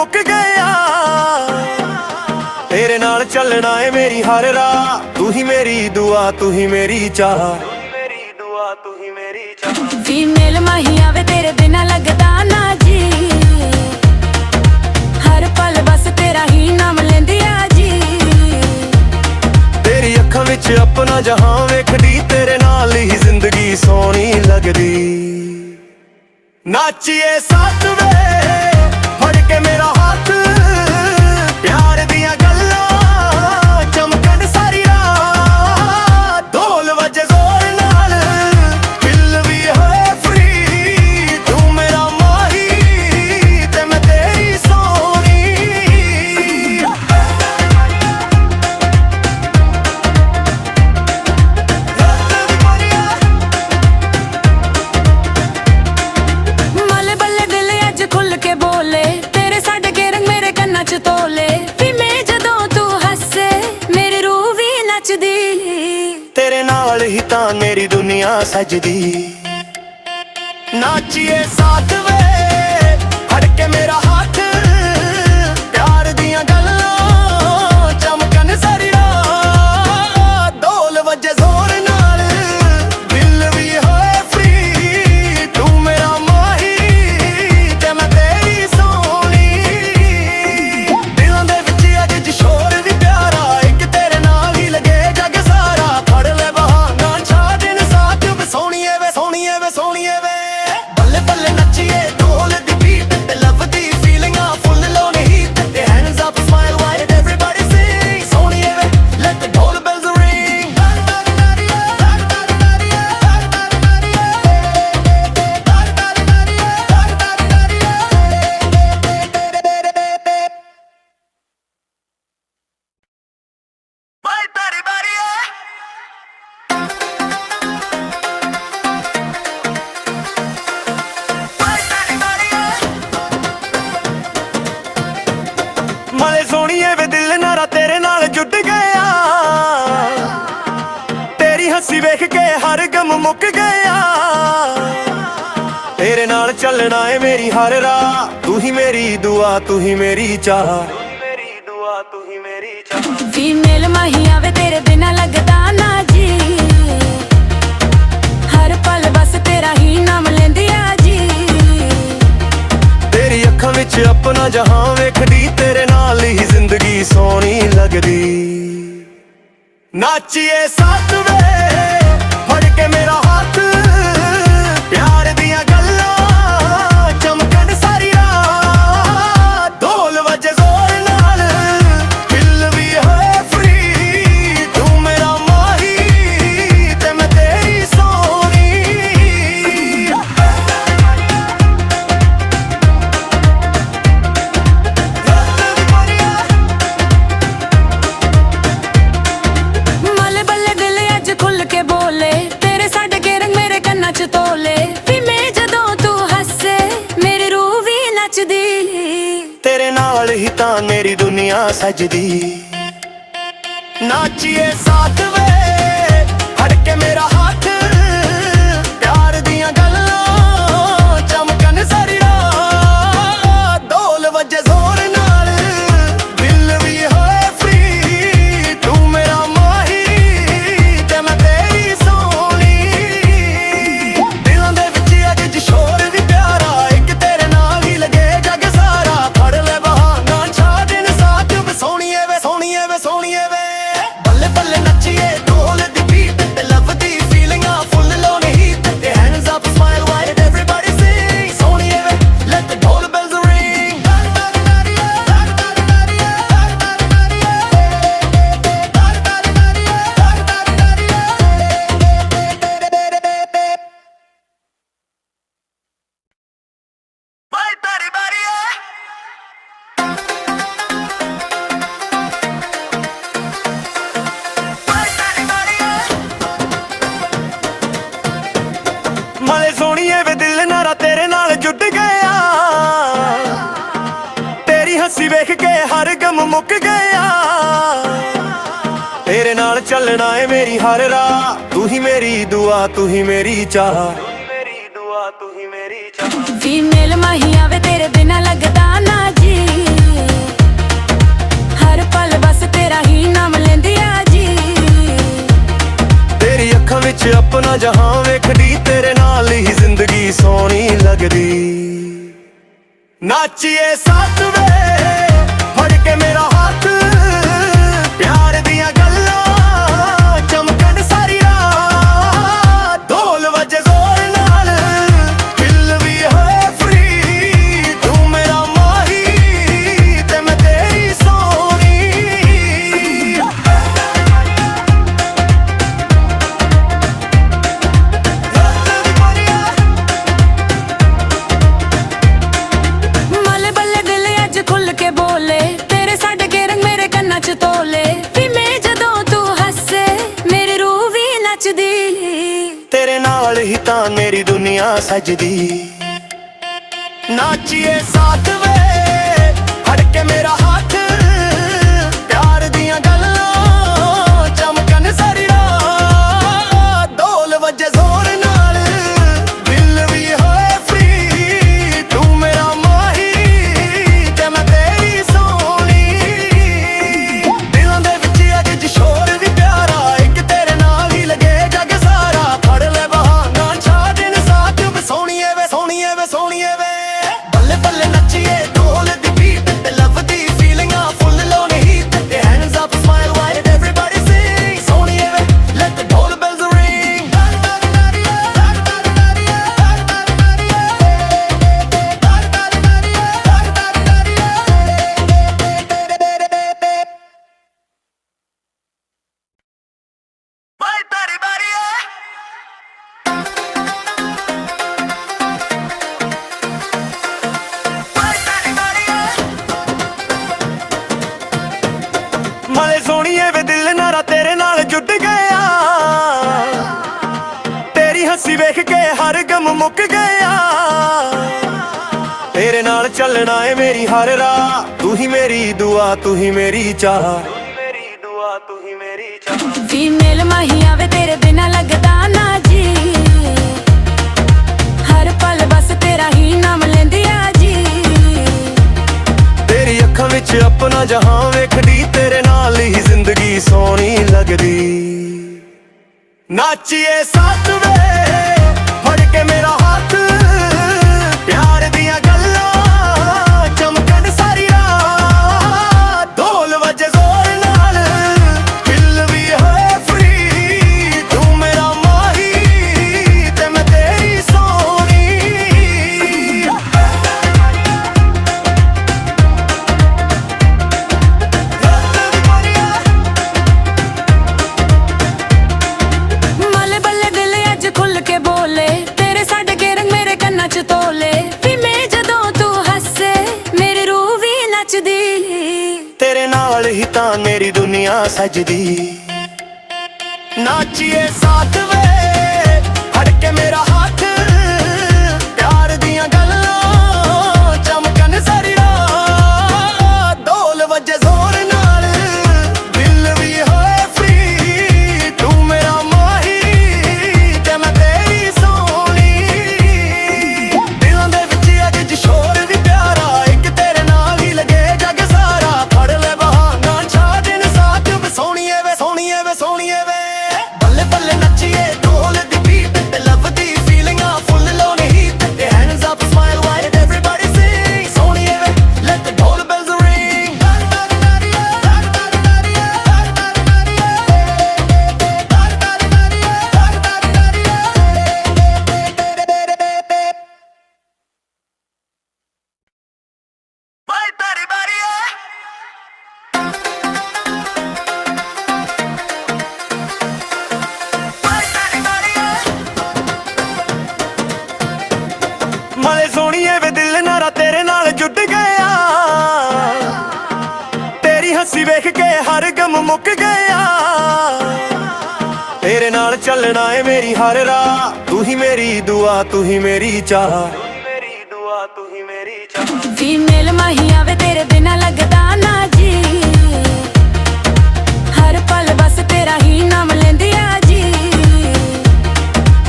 ਮੁੱਕ ਗਿਆ। ਤੇਰੇ ਨਾਲ ਚੱਲਣਾ ਏ ਮੇਰੀ ਹਰ ਰਾਹ, ਤੂੰ ਹੀ ਮੇਰੀ ਦੁਆ, ਤੂੰ ਹੀ ਮੇਰੀ ਚਾਹ, ਤੂੰ ਹੀ ਮੇਰੀ ਚਾਹ। ਫੀਮੇਲ ਮਾਹੀ ਆਵੇ ਤੇਰੇ ਬਿਨਾ ਲੱਗਦਾ ਨਾ ਜੀ, ਹਰ ਪਲ ਬਸ ਤੇਰਾ ਹੀ ਨਾਮ ਲੈਂਦੀ ਆ ਜੀ। ਤੇਰੀ ਅੱਖਾਂ ਵਿੱਚ ਆਪਣਾ ਜਹਾਂ ਵੇਖਦੀ, ਤੇਰੇ ਨਾਲ ਹੀ ਜ਼ਿੰਦਗੀ ਸੋਹਣੀ ਲੱਗਦੀ। ਨਾਚੀਏ ਸਾਥ ਵੇ ਫੜ ਕੇ ਮੇਰਾ ਹੱਥ, ਪਿਆਰ ਦੀਆਂ ਗੱਲਾਂ ਚਮਕਣ ਸਾਰੀ ਰਾਤ। ਢੋਲ ਵੱਜੇ ਜ਼ੋਰ ਨਾਲ, ਦਿਲ ਵੀ ਹੋਏ ਫਰੀ, ਤੂੰ ਮੇਰਾ ਮਾਹੀ ਤੇ ਮੈਂ ਤੇਰੀ ਸੋਹਣੀ। ਮੱਲੇ ਬੱਲੇ ਦਿਲ ਅੱਜ ਖੁੱਲ ਕੇ ਬੋਲੇ, ਤੇਰੇ ਛੱਡ ਕੇ ਰੰਗ ਮੇਰੇ ਕੰਨਾਂ 'ਚ ਤੋਲੇ। ਵੀ ਮੈਂ ਜਦੋਂ ਤੂੰ ਹੱਸੇ ਮੇਰੀ ਰੂਹ ਵੀ ਨੱਚਦੀ, ਤੇਰੇ ਨਾਲ ਹੀ ਤਾਂ ਮੇਰੀ ਦੁਨੀਆ ਸਜਦੀ। ਨਾਚੀਏ ਸਾਥ ਵੇ ਫੜ ਕੇ ਮੇਰਾ ਹੱਥ, ਪਿਆਰ ਦੀਆਂ ਗੱਲਾਂ ਚਮਕਣ ਸਾਰੀ ਰਾਤ। ਢੋਲ ਵੱਜੇ ਜ਼ੋਰ ਨਾਲ, ਦਿਲ ਵੀ ਹੋਏ ਫਰੀ, ਤੂੰ ਮੇਰਾ ਮਾਹੀ ਤੇ ਮੈਂ ਤੇਰੀ ਸੋਹਣੀ। ਦਿਲਾਂ ਦੇ ਵਿੱਚ ਅੱਜ ਸ਼ੋਰ ਵੀ ਪਿਆਰਾ, ਇੱਕ ਤੇਰੇ ਨਾਲ ਹੀ ਲੱਗੇ ਜੱਗ ਸਾਰਾ। ਫੜ ਲੈ ਬਹਾਨਾ ਛਾ ਦਿਨ ਸਾਥ ਵੇ ਸੋਹਣੀਏ ਵੇ, ਸੋਹਣੀਏ ਵੇ, ਸੋਹਣੀਏ ਵੇ। ਬੱਲੇ ਬੱਲੇ ਨੱਚੀਏ ਢੋਲ ਦੀ ਬੀਟ ਤੇ ਲਵ ਦੀ ਫੀਲਿੰਗਾਂ ਫੁੱਲ ਲਾਉਣੇ ਹੀ ਤੇ hands up smile wide everybody sing. ਸੋਹਣੀਏ ਵੇ let the dhol bells ring. ਮਲੇ ਸੋਹਣੀਏ ਵੇ ਦਿਲ ਨਾਰਾ ਤੇਰੇ ਨਾਲ ਜੁੜ ਗਿਆ, ਤੇਰੀ ਹੱਸੀ ਵੇਖ ਕੇ ਹਰ ਗਮ ਮੁੱਕ ਗਿਆ। ਤੇਰੇ ਨਾਲ ਚੱਲਣਾ ਏ ਮੇਰੀ ਹਰ ਰਾਹ, ਤੂੰ ਹੀ ਮੇਰੀ ਦੁਆ, ਤੂੰ ਹੀ ਮੇਰੀ ਚਾਹ, ਤੂੰ ਹੀ ਮੇਰੀ ਚਾਹ। ਫੀਮੇਲ ਮਾਹੀ ਆਵੇ ਤੇਰੇ ਬਿਨਾ ਲੱਗਦਾ ਨਾ ਜੀ, ਹਰ ਪਲ ਬਸ ਤੇਰਾ ਹੀ ਨਾਮ ਲੈਂਦੀ ਆ ਜੀ। ਤੇਰੀ ਅੱਖਾਂ ਵਿੱਚ ਆਪਣਾ ਜਹਾਂ ਵੇਖਦੀ, ਤੇਰੇ ਨਾਲ ਹੀ ਜ਼ਿੰਦਗੀ ਸੋਹਣੀ ਲੱਗਦੀ। ਨਾਚੀਏ ਸਾਥ ਵੇ ਫੜ ਕੇ ਮੇਰਾ ਹੱਥ, ਪਿਆਰ ਦੀਆਂ ਗੱਲਾਂ ਚਮਕਣ ਸਾਰੀ ਰਾਤ। ਢੋਲ ਵੱਜੇ ਜ਼ੋਰ ਨਾਲ, ਦਿਲ ਵੀ ਹੋਏ ਫਰੀ, ਤੂੰ ਮੇਰਾ ਮਾਹੀ ਤੇ ਮੈਂ ਤੇਰੀ ਸੋਹਣੀ। ਮੱਲੇ ਬੱਲੇ ਦਿਲ ਅੱਜ ਖੁੱਲ ਕੇ ਬੋਲੇ, ਤੇਰੇ ਛੱਡ ਕੇ ਰੰਗ ਮੇਰੇ ਕੰਨਾਂ 'ਚ ਤੋਲੇ। ਵੀ ਮੈਂ ਜਦੋਂ ਤੂੰ ਹੱਸੇ ਮੇਰੀ ਰੂਹ ਵੀ ਨੱਚਦੀ, ਤੇਰੇ ਨਾਲ ਹੀ ਤਾਂ ਮੇਰੀ ਦੁਨੀਆ ਸਜਦੀ। ਨਾਚੀਏ ਸਾਥ ਵੇ ਫੜ ਕੇ ਮੇਰਾ ਹੱਥ, ਪਿਆਰ ਦੀਆਂ ਗੱਲਾਂ ਚਮਕਣ ਸਾਰੀ ਰਾਤ। ਢੋਲ ਵੱਜੇ ਜ਼ੋਰ ਨਾਲ, ਦਿਲ ਵੀ ਹੋਏ ਫਰੀ, ਤੂੰ ਮੇਰਾ ਮਾਹੀ ਤੇ ਮੈਂ ਤੇਰੀ ਸੋਹਣੀ। ਦਿਲਾਂ ਦੇ ਵਿੱਚ ਅੱਜ ਸ਼ੋਰ ਵੀ ਪਿਆਰਾ, ਇੱਕ ਤੇਰੇ ਨਾਲ ਹੀ ਲੱਗੇ ਜੱਗ ਸਾਰਾ। ਫੜ ਲੈ ਬਹਾਨਾ ਛਾ ਦਿਨ ਸਾਥ ਵੇ ਸੋਹਣੀਏ ਵੇ, ਸੋਹਣੀਏ ਵੇ, ਸੋਹਣੀਏ ਵੇ। ਬੱਲੇ ਬੱਲੇ ਨੱਚੀਏ ਢੋਲ ਦੀ ਬੀਟ ਤੇ ਲਵ ਦੀ ਫੀਲਿੰਗਾਂ ਫੁੱਲ ਲਾਉਣੇ ਹੀ ਤੇ hands up smile wide everybody sing. ਸੋਹਣੀਏ ਵੇ let the dhol bells ring. ਮਲੇ ਸੋਹਣੀਏ ਵੇ ਦਿਲ ਨਾਰਾ ਤੇਰੇ ਨਾਲ ਜੁੜ ਗਿਆ, ਤੇਰੀ ਹੱਸੀ ਵੇਖ ਕੇ ਹਰ ਗਮ ਮੁੱਕ ਗਿਆ। ਤੇਰੇ ਨਾਲ ਚੱਲਣਾ ਏ ਮੇਰੀ ਹਰ ਰਾਹ, ਤੂੰ ਹੀ ਮੇਰੀ ਦੁਆ, ਤੂੰ ਹੀ ਮੇਰੀ ਚਾਹ, ਤੂੰ ਹੀ ਮੇਰੀ ਚਾਹ। ਫੀਮੇਲ ਮਾਹੀ ਆਵੇ ਤੇਰੇ ਬਿਨਾ ਲੱਗਦਾ ਨਾ ਜੀ, ਤੇਰਾ ਹੀ ਨਾਮ ਲੈਂਦੀ ਆ ਜੀ। ਤੇਰੀ ਅੱਖਾਂ ਵਿੱਚ ਆਪਣਾ ਜਹਾਂ ਵੇਖਦੀ, ਤੇਰੇ ਨਾਲ ਹੀ ਜ਼ਿੰਦਗੀ ਸੋਹਣੀ ਲੱਗਦੀ। ਨਾਚੀਏ ਸਾਥ ਵੇ ਫੜ ਕੇ ਮੇਰਾ ਹੱਥ, ਪਿਆਰ ਦੀਆਂ ਗੱਲਾਂ ਚਮਕਣ ਸਾਰੀ ਰਾਤ। ਢੋਲ ਵੱਜੇ ਜ਼ੋਰ ਨਾਲ, ਦਿਲ ਵੀ ਹੋਏ ਫਰੀ, ਤੂੰ ਮੇਰਾ ਮਾਹੀ ਤੇ ਮੈਂ ਤੇਰੀ ਸੋਹਣੀ। ਮਲੇ ਬੱਲੇ ਦਿਲ ਅੱਜ ਖੁੱਲ ਕੇ ਬੋਲੇ, ਤੇਰੇ ਸਾਡੇ ਕੇ ਰੰਗ ਮੇਰੇ ਕੰਨਾਂ 'ਚ ਤੋਲੇ। ਵੀ ਮੈਂ ਜਦੋਂ ਤੂੰ ਹੱਸੇ ਮੇਰੀ ਰੂਹ ਵੀ ਨੱਚਦੀ। ਤੇਰੇ ਨਾਲ ਹੀ ਤਾਂ ਮੇਰੀ ਦੁਨੀਆ ਸਜਦੀ। ਨਾਚੀਏ ਸਾਥ ਵੇ ਫੜ ਕੇ ਮੇਰਾ ਹੱਥ, ਪਿਆਰ ਦੀਆਂ ਗੱਲਾਂ ਚਮਕਣ ਸਾਰੀ ਰਾਤ। ਢੋਲ ਵੱਜੇ ਜ਼ੋਰ ਨਾਲ, ਦਿਲ ਵੀ ਹੋਏ ਫਰੀ, ਤੂੰ ਮੇਰਾ ਮਾਹੀ ਤੇ ਮੈਂ ਤੇਰੀ ਸੋਹਣੀ। ਦਿਲਾਂ ਦੇ ਵਿੱਚ ਅੱਜ ਸ਼ੋਰ ਵੀ ਪਿਆਰਾ, ਇੱਕ ਤੇਰੇ ਨਾਲ ਹੀ ਲੱਗੇ ਜੱਗ ਸਾਰਾ। ਫੜ ਲੈ ਬਹਾਨਾ ਛਾ ਦਿਨ ਸਾਥ ਵੇ ਸੋਹਣੀਏ ਵੇ ਸੋਹਣੀਏ ਵੇ ਸੋਹਣੀਏ ਵੇ। ਬੱਲੇ ਬੱਲੇ ਨੱਚੀਏ ਢੋਲ ਦੀ ਬੀਟ ਤੇ ਲਵ ਦੀ ਫੀਲਿੰਗਾਂ ਫੁੱਲ ਲਾਉਣੇ ਹੀਟ ਤੇ hands up smile wide everybody sing. ਸੋਹਣੀਏ ਵੇ let the dhol bells ring. ਬਾਈ ਤੇਰੀ ਬਾਰੀ ਮਲੇ ਸੋਹਣੀਏ ਵੇ ਦਿਲ ਨਾਰਾ ਤੇਰੇ ਨਾਲ ਜੁੜ ਗਿਆ। ਤੇਰੀ ਹੱਸੀ ਵੇਖ ਕੇ ਹਰ ਗਮ ਮੁੱਕ ਗਿਆ। ਤੇਰੇ ਨਾਲ ਚੱਲਣਾ ਏ ਮੇਰੀ ਹਰ ਰਾਹ, ਤੂੰ ਹੀ ਮੇਰੀ ਦੁਆ ਤੂੰ ਹੀ ਮੇਰੀ ਚਾਹ। ਤੂੰ ਹੀ ਮੇਰੀ ਚਾਹ। ਫੀਮੇਲ ਮਾਹੀ ਆਵੇ ਤੇਰੇ ਬਿਨਾ ਲੱਗਦਾ ਨਾ ਜੀ। ਹਰ ਪਲ ਬਸ ਤੇਰਾ ਹੀ ਨਾਮ ਲੈਂਦੀ ਆ ਜੀ। ਤੇਰੀ ਅੱਖਾਂ ਵਿੱਚ ਆਪਣਾ ਜਹਾਂ ਵੇਖਦੀ, ਤੇਰੇ ਨਾਲ ਹੀ ਜ਼ਿੰਦਗੀ ਸੋਹਣੀ ਲੱਗਦੀ। ਨਾਚੀਏ ਸਾਥ ਵੇ ਫੜ ਕੇ ਮੇਰਾ ਹੱਥ, ਪਿਆਰ ਦੀਆਂ ਗੱਲਾਂ ਚਮਕਣ ਸਾਰੀ ਰਾਤ। ਢੋਲ ਵੱਜੇ ਜ਼ੋਰ ਨਾਲ, ਦਿਲ ਵੀ ਹੋਏ ਫਰੀ, ਤੂੰ ਮੇਰਾ ਮਾਹੀ ਤੇ ਮੈਂ ਤੇਰੀ ਸੋਹਣੀ। ਮਲੇ ਬੱਲੇ ਦਿਲ ਅੱਜ ਖੁੱਲ ਕੇ ਬੋਲੇ, ਤੇਰੇ ਸਾਡੇ ਕੇ ਰੰਗ ਮੇਰੇ ਕੰਨਾਂ 'ਚ ਤੋਲੇ। ਵੀ ਮੈਂ ਜਦੋਂ ਤੂੰ ਹੱਸੇ ਮੇਰੀ ਰੂਹ ਵੀ ਨੱਚਦੀ। ਤੇਰੇ ਨਾਲ ਹੀ ਤਾਂ ਮੇਰੀ ਦੁਨੀਆ ਸਜਦੀ। ਨਾਚੀਏ ਸਾਥ ਵੇ ਫੜ ਕੇ ਮੇਰਾ ਹੱਥ, ਪਿਆਰ ਦੀਆਂ ਗੱਲਾਂ ਚਮਕਣ ਸਾਰੀ ਰਾਤ। ਢੋਲ ਵੱਜੇ ਜ਼ੋਰ ਨਾਲ, ਦਿਲ ਵੀ ਹੋਏ ਫਰੀ, ਤੂੰ ਮੇਰਾ ਮਾਹੀ ਤੇ ਮੈਂ ਤੇਰੀ ਸੋਹਣੀ। ਦਿਲਾਂ ਦੇ ਵਿੱਚ ਅੱਜ ਸ਼ੋਰ ਵੀ ਪਿਆਰਾ, ਇੱਕ ਤੇਰੇ ਨਾਲ ਹੀ ਲੱਗੇ ਜੱਗ ਸਾਰਾ। ਫੜ ਲੈ ਬਹਾਨਾ ਛਾ ਦਿਨ ਸਾਥ ਵੇ ਸੋਹਣੀਏ ਵੇ ਸੋਹਣੀਏ ਵੇ ਸੋਹਣੀਏ ਵੇ। ਬੱਲੇ ਬੱਲੇ ਨੱਚੀਏ ਢੋਲ ਦੀ ਬੀਟ ਤੇ ਲਵ ਦੀ ਫੀਲਿੰਗਾਂ ਫੁੱਲ ਲਾਉਣੇ ਹੀਟ ਤੇ hands up smile wide everybody sing. ਸੋਹਣੀਏ ਵੇ let the dhol bells ring. ਬਾਈ ਤੇਰੀ ਬਾਰੀ ਮਲੇ ਸੋਹਣੀਏ ਵੇ ਦਿਲ ਨਾਰਾ ਤੇਰੇ ਨਾਲ ਜੁੜ ਗਿਆ। ਤੇਰੀ ਹੱਸੀ ਵੇਖ ਕੇ ਹਰ ਗਮ ਮੁੱਕ ਗਿਆ। ਤੇਰੇ ਨਾਲ ਚੱਲਣਾ ਏ ਮੇਰੀ ਹਰ ਰਾਹ, ਤੂੰ ਹੀ ਮੇਰੀ ਦੁਆ ਤੂੰ ਹੀ ਮੇਰੀ ਚਾਹ। ਤੂੰ ਹੀ ਮੇਰੀ ਚਾਹ। ਫੀਮੇਲ ਮਾਹੀ ਆਵੇ ਤੇਰੇ ਬਿਨਾ ਲੱਗਦਾ ਨਾ ਜੀ। ਹਰ ਪਲ ਬਸ ਤੇਰਾ ਹੀ ਨਾਮ ਲੈਂਦੀ ਆ ਜੀ।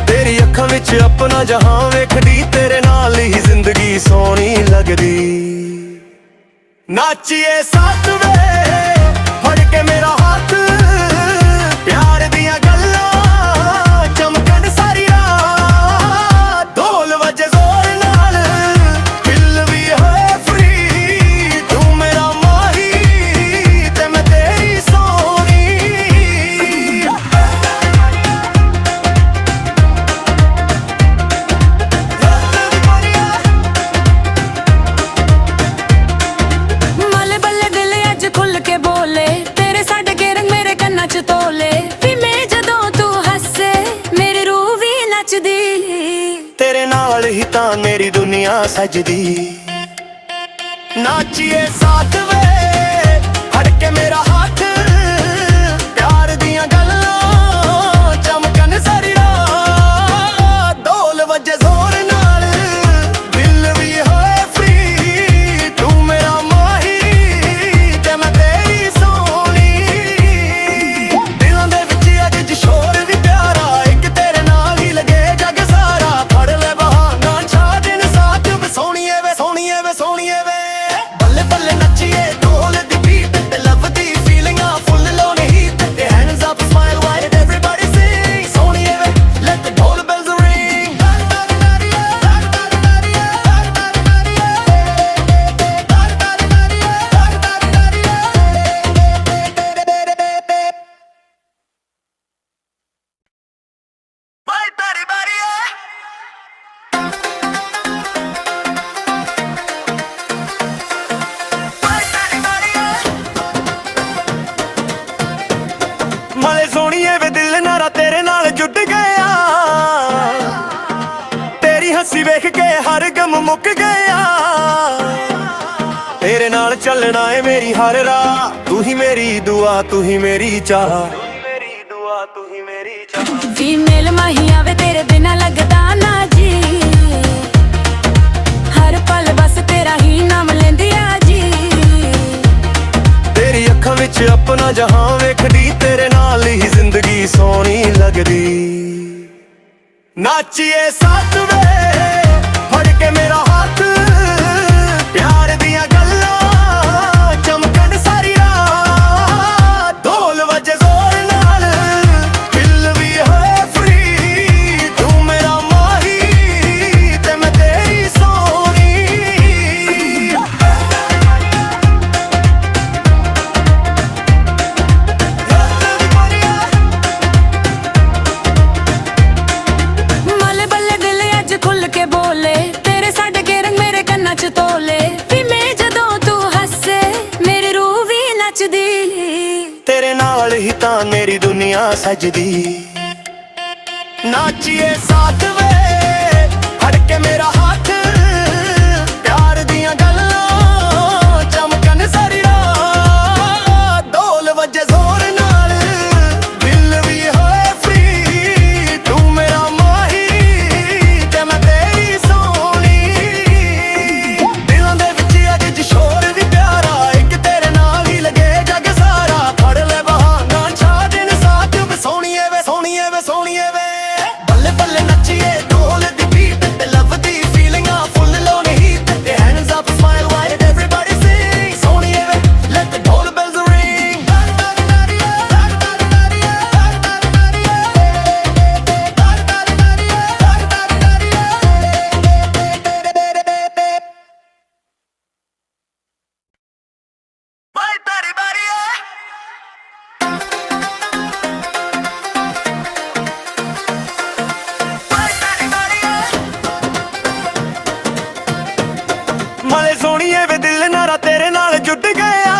ਤੇਰੀ ਅੱਖਾਂ ਵਿੱਚ ਆਪਣਾ ਜਹਾਂ ਵੇਖਦੀ, ਤੇਰੇ ਨਾਲ ਹੀ ਜ਼ਿੰਦਗੀ ਸੋਹਣੀ ਲੱਗਦੀ। ਨਾਚੀਏ ਸਾਥ ਵੇ ਫੜ ਕੇ ਮੇਰਾ ਹੱਥ ਪਿਆਰ ਦੀਆਂ ਗੱਲਾਂ ਚਮਕਣ ਸਾਰੀ ਰਾਤ ਢੋਲ ਵੱਜੇ ਜ਼ੋਰ ਨਾਲ ਦਿਲ ਵੀ ਹੋਏ ਫਰੀ ਤੂੰ ਮੇਰਾ ਮਾਹੀ ਤੇ ਮੈਂ ਤੇਰੀ ਸੋਹਣੀ ਮਲ ਬੱਲੇ ਦਿਲ ਅੱਜ ਖੁੱਲ ਕੇ ਬੋਲੇ ਤੇਰੇ ਛੱਡ ਕੇ ਰੰਗ ਮੇਰੇ ਕੰਨਾਂ 'ਚ ਤੋਲੇ ਵੀ ਮੈਂ ਜਦੋਂ ਤੂੰ ਹੱਸੇ ਮੇਰੀ ਰੂਹ ਵੀ ਨੱਚਦੀ ਤੇਰੇ ਨਾਲ ਹੀ ਤਾਂ ਮੇਰੀ ਦੁਨੀਆ ਸਜਦੀ ਨਾਚੀਏ ਸਾਥ ਵੇ ਫੜ ਕੇ ਮੇਰਾ ਹੱਥ ਪਿਆਰ ਦੀਆਂ ਗੱਲਾਂ ਚਮਕਣ ਸਾਰੀ ਰਾਤ ਢੋਲ ਵੱਜੇ ਜ਼ੋਰ ਨਾਲ ਦਿਲ ਵੀ ਹੋਏ ਫਰੀ ਤੂੰ ਮੇਰਾ ਮਾਹੀ ਤੇ ਮੈਂ ਤੇਰੀ ਸੋਹਣੀ ਦਿਲਾਂ ਦੇ ਵਿੱਚ ਅੱਜ ਸ਼ੋਰ ਵੀ ਪਿਆਰਾ ਇੱਕ ਤੇਰੇ ਨਾਲ ਹੀ ਲੱਗੇ ਜੱਗ ਸਾਰਾ ਫੜ ਲੈ ਬਹਾਨਾ ਛਾ ਦਿਨ ਸਾਥ ਵੇ ਸੋਹਣੀਏ ਵੇ ਸੋਹਣੀਏ ਵੇ ਸੋਹਣੀਏ ਵੇ ਬੱਲੇ ਬੱਲੇ ਨੱਚੀਏ ਢੋਲ ਦੀ ਬੀਟ ਤੇ ਲਵ ਦੀ ਫੀਲਿੰਗਾਂ ਫੁੱਲ ਲੋਨ ਹੀਟ ਤੇ hands up smile wide everybody sing ਸੋਹਣੀਏ ਵੇ let the dhol bells ring ਬਾਈ ਤੇਰੀ ਬਾਰੀ ਮਲੇ ਸੋਹਣੀਏ ਵੇ ਦਿਲ ਨਾਰਾ ਤੇਰੇ ਨਾਲ ਜੁੜ ਗਿਆ ਤੇਰੀ ਹੱਸੀ ਵੇਖ ਕੇ ਹਰ ਗਮ ਮੁੱਕ ਗਿਆ ਤੇਰੇ ਨਾਲ ਚੱਲਣਾ ਏ ਮੇਰੀ ਹਰ ਰਾਹ ਤੂੰ ਹੀ ਮੇਰੀ ਦੁਆ ਤੂੰ ਹੀ ਮੇਰੀ ਚਾਹ ਤੂੰ ਹੀ ਮੇਰੀ ਚਾਹ ਫੀਮੇਲ ਮਾਹੀ ਆਵੇ ਤੇਰੇ ਬਿਨਾ ਲੱਗਦਾ ਨਾ ਜੀ ਹਰ ਪਲ ਬਸ ਤੇਰਾ ਹੀ ਨਾਮ ਲੈਂਦੀ ਆ ਜੀ ਤੇਰੀ ਅੱਖਾਂ ਵਿੱਚ ਆਪਣਾ ਜਹਾਂ ਵੇਖਦੀ ਤੇਰੇ ਨਾਲ ਹੀ ਜ਼ਿੰਦਗੀ ਸੋਹਣੀ ਲੱਗਦੀ ਨਾਚੀਏ ਸਾਥ ਵੇ ਫੜ ਕੇ ਮੇਰਾ ਹੱਥ ਪਿਆਰ ਦੀਆਂ ਗੱਲਾਂ ਚਮਕਣ ਸਾਰੀ ਰਾਤ ਢੋਲ ਵੱਜੇ ਜ਼ੋਰ ਨਾਲ ਦਿਲ ਵੀ ਹੋਏ ਫਰੀ ਤੂੰ ਮੇਰਾ ਮਾਹੀ ਤੇ ਮੈਂ ਤੇਰੀ ਸੋਹਣੀ ਮਲ ਬੱਲੇ ਦਿਲ ਅੱਜ ਖੁੱਲ ਕੇ ਬੋਲੇ ਤੇਰੇ ਛੱਡ ਕੇ ਰੰਗ ਮੇਰੇ ਕੰਨਾਂ 'ਚ ਤੋਲੇ ਵੀ ਮੈਂ ਜਦੋਂ ਤੂੰ ਹੱਸੇ ਮੇਰੀ ਰੂਹ ਵੀ ਨੱਚਦੀ ਤੇਰੇ ਨਾਲ ਹੀ ਤਾਂ ਮੇਰੀ ਦੁਨੀਆ ਸਜਦੀ ਨਾਚੀਏ ਸਾਥ ਵੇ ਫੜ ਕੇ ਮੇਰਾ ਹੱਥ ਪਿਆਰ ਦੀਆਂ ਗੱਲਾਂ ਚਮਕਣ ਸਾਰੀ ਰਾਤ ਢੋਲ ਵੱਜੇ ਜ਼ੋਰ ਨਾਲ ਦਿਲ ਵੀ ਹੋਏ ਫਰੀ ਤੂੰ ਮੇਰਾ ਮਾਹੀ ਤੇ ਮੈਂ ਤੇਰੀ ਸੋਹਣੀ ਦਿਲਾਂ ਦੇ ਵਿੱਚ ਅੱਜ ਸ਼ੋਰ ਵੀ ਪਿਆਰਾ ਇੱਕ ਤੇਰੇ ਨਾਲ ਹੀ ਲੱਗੇ ਜੱਗ ਸਾਰਾ ਫੜ ਲੈ ਬਹਾਨਾ ਛਾ ਦਿਨ ਸਾਥ ਵੇ ਸੋਹਣੀਏ ਵੇ ਸੋਹਣੀਏ ਵੇ ਸੋਹਣੀਏ ਵੇ ਬੱਲੇ ਬੱਲੇ ਨੱਚੀਏ ਢੋਲ ਦੀ ਬੀਟ ਤੇ ਲਵ ਦੀ ਫੀਲਿੰਗਾਂ ਫੁੱਲ ਲੋਨ ਹੀਟ ਤੇ hands up smile wide everybody sing ਸੋਹਣੀਏ ਵੇ let the dhol bells ring ਬਾਈ ਤੇਰੀ ਬਾਰੀ ਮਲੇ ਸੋਹਣੀਏ ਵੇ ਦਿਲ ਨਾਰਾ ਤੇਰੇ ਨਾਲ ਜੁੜ ਗਿਆ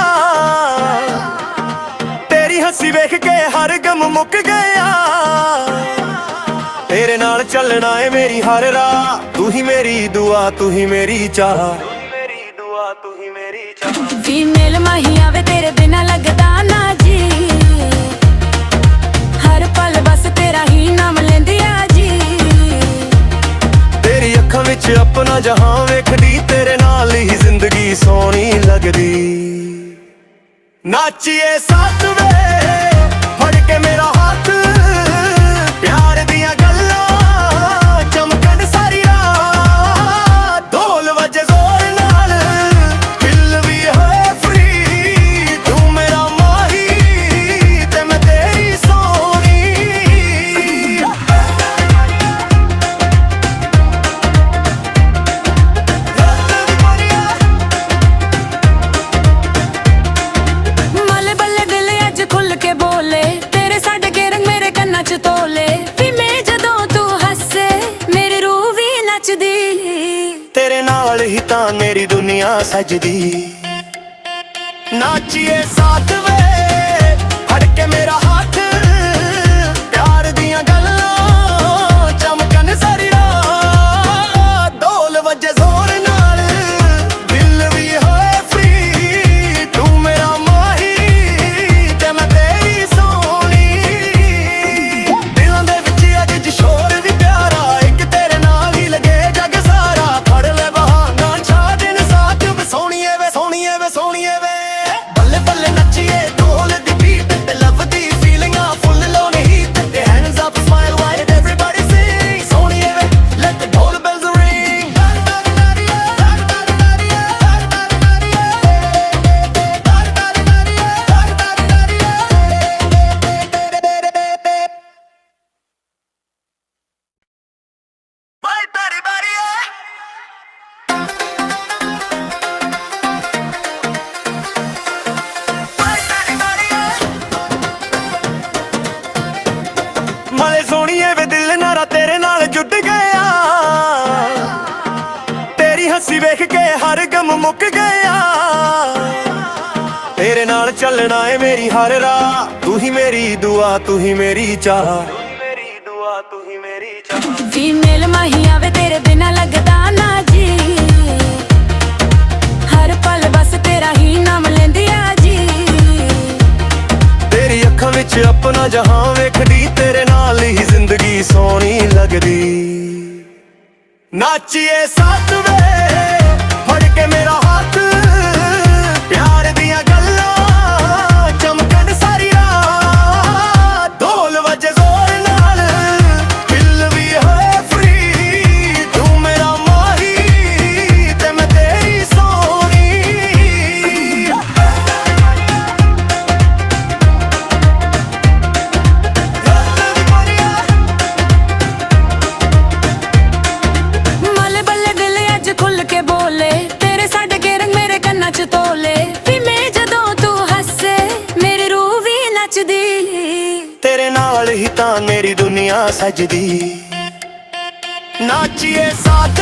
ਤੇਰੀ ਹੱਸੀ ਵੇਖ ਕੇ ਹਰ ਗਮ ਮੁੱਕ ਗਿਆ ਤੇਰੇ ਨਾਲ ਚੱਲਣਾ ਏ ਮੇਰੀ ਹਰ ਰਾਹ ਤੂੰ ਹੀ ਮੇਰੀ ਦੁਆ ਤੂੰ ਹੀ ਮੇਰੀ ਚਾਹ ਤੂੰ ਹੀ ਮੇਰੀ ਚਾਹ ਫੀਮੇਲ ਮਾਹੀ ਆਵੇ ਤੇਰੇ ਬਿਨਾ ਲੱਗਦਾ ਨਾ ਜੀ ਹਰ ਪਲ ਬਸ ਤੇਰਾ ਹੀ ਨਾਮ ਲੈਂਦੀ ਆ ਜੀ ਤੇਰੀ ਅੱਖਾਂ ਵਿੱਚ ਆਪਣਾ ਜਹਾਂ ਵੇਖਦੀ ਤੇਰੇ ਨਾਲ ਹੀ ਜ਼ਿੰਦਗੀ ਸੋਹਣੀ ਲੱਗਦੀ ਨਾਚੀਏ ਸਾਥ ਵੇ ਫੜ ਕੇ ਮੇਰਾ ਹੱਥ ਪਿਆਰ ਦੀਆਂ ਗੱਲਾਂ ਚਮਕਣ ਸਾਰੀ ਰਾਤ ਢੋਲ ਵੱਜੇ ਜ਼ੋਰ ਨਾਲ ਦਿਲ ਵੀ ਹੋਏ ਫਰੀ ਤੂੰ ਮੇਰਾ ਮਾਹੀ ਨੱਚਦੀ ਤੇਰੇ ਨਾਲ ਹੀ ਤਾਂ ਮੇਰੀ ਦੁਨੀਆ ਸਜਦੀ ਨਾਚੀਏ ਸਾਥ ਵੇ ਫੜ ਕੇ ਮੇਰਾ ਹੱਥ ਪਿਆਰ ਦੀਆਂ ਗੱਲਾਂ ਚਮਕਣ ਸਾਰੀ ਰਾਤ ਢੋਲ ਵੱਜੇ ਜ਼ੋਰ ਨਾਲ ਦਿਲ ਵੀ ਹੋਏ ਫ੍ਰੀ ਤੂੰ ਮੇਰਾ ਮਾਹੀ ਤੇ ਮੈਂ ਤੇਰੀ ਸੋਹਣੀ ਦਿਲਾਂ ਦੇ ਵਿੱਚ ਅੱਜ ਸ਼ੋਰ ਵੀ ਪਿਆਰਾ ਇੱਕ ਤੇਰੇ ਨਾਲ ਹੀ ਲੱਗੇ ਜੱਗ ਸਾਰਾ ਫੜ ਲੈ ਬਹਾਨਾ ਛਾ ਦਿਨ ਸਾਥ ਵੇ ਸੋਹਣੀਏ ਵੇ ਸੋਹਣੀਏ ਵੇ ਸੋਹਣੀਏ ਵੇ ਬੱਲੇ ਬੱਲੇ ਨੱਚੀਏ ਢੋਲ ਦੀ ਬੀਟ ਤੇ ਲਵ ਦੀ ਫੀਲਿੰਗਾਂ ਫੁੱਲ ਲੋਨ ਹੀਟ ਤੇ hands up smile wide everybody sing ਸੋਹਣੀਏ ਵੇ let the dhol bells ring ਬਾਈ ਤਾਰੀ ਬਾਰੀ ਮਲੇ ਸੋਹਣੀਏ ਵੇ ਦਿਲ ਨਾਰਾ ਤੇਰੇ ਨਾਲ ਜੁੜ ਗਿਆ ਤੇਰੀ ਹੱਸੀ ਵੇਖ ਕੇ ਹਰ ਗਮ ਮੁੱਕ ਗਿਆ ਤੇਰੇ ਨਾਲ ਚੱਲਣਾ ਏ ਮੇਰੀ ਹਰ ਰਾਹ ਤੂੰ ਹੀ ਮੇਰੀ ਦੁਆ ਤੂੰ ਹੀ ਮੇਰੀ ਚਾਹ ਤੂੰ ਹੀ ਮੇਰੀ ਚਾਹ ਫੀਮੇਲ ਮਾਹੀ ਆਵੇ ਤੇਰੇ ਬਿਨਾ ਲੱਗਦਾ ਨਾ ਜੀ ਹਰ ਪਲ ਬਸ ਤੇਰਾ ਹੀ ਨਾਮ ਲੈਂਦੀ ਆ ਜੀ ਤੇਰੀ ਅੱਖਾਂ ਵਿੱਚ ਆਪਣਾ ਜਹਾਂ ਵੇਖਦੀ ਤੇਰੇ ਨਾਲ ਹੀ ਜ਼ਿੰਦਗੀ ਸੋਹਣੀ ਲੱਗਦੀ ਨਾਚੀਏ ਸਾਥ ਵੇ ਫੜ ਕੇ ਮੇਰਾ ਹੱਥ ਪਿਆਰ ਦੀਆਂ ਗੱਲਾਂ ਚਮਕਣ ਸਾਰੀ ਰਾਤ ਢੋਲ ਵੱਜੇ ਜ਼ੋਰ ਨਾਲ ਦਿਲ ਵੀ ਹੋਏ ਫ੍ਰੀ ਤੂੰ ਮੇਰਾ ਮਾਹੀ ਤੇ ਮੈਂ ਤੇਰੀ ਸੋਹਣੀ ਮਲੇ ਬੱਲੇ ਦਿਲ ਅੱਜ ਖੁੱਲ ਕੇ ਬੋਲੇ ਤੇਰੇ ਸਾਡੇ ਕੇ ਰੰਗ ਮੇਰੇ ਕੰਨਾਂ 'ਚ ਤੋਲੇ ਵੀ ਮੈਂ ਜਦੋਂ ਤੂੰ ਹੱਸੇ ਮੇਰੀ ਰੂਹ ਵੀ ਨੱਚਦੀ ਤੇਰੇ ਨਾਲ ਹੀ ਤਾਂ ਮੇਰੀ ਦੁਨੀਆ ਸਜਦੀ ਨਾਚੀਏ ਸਾਥ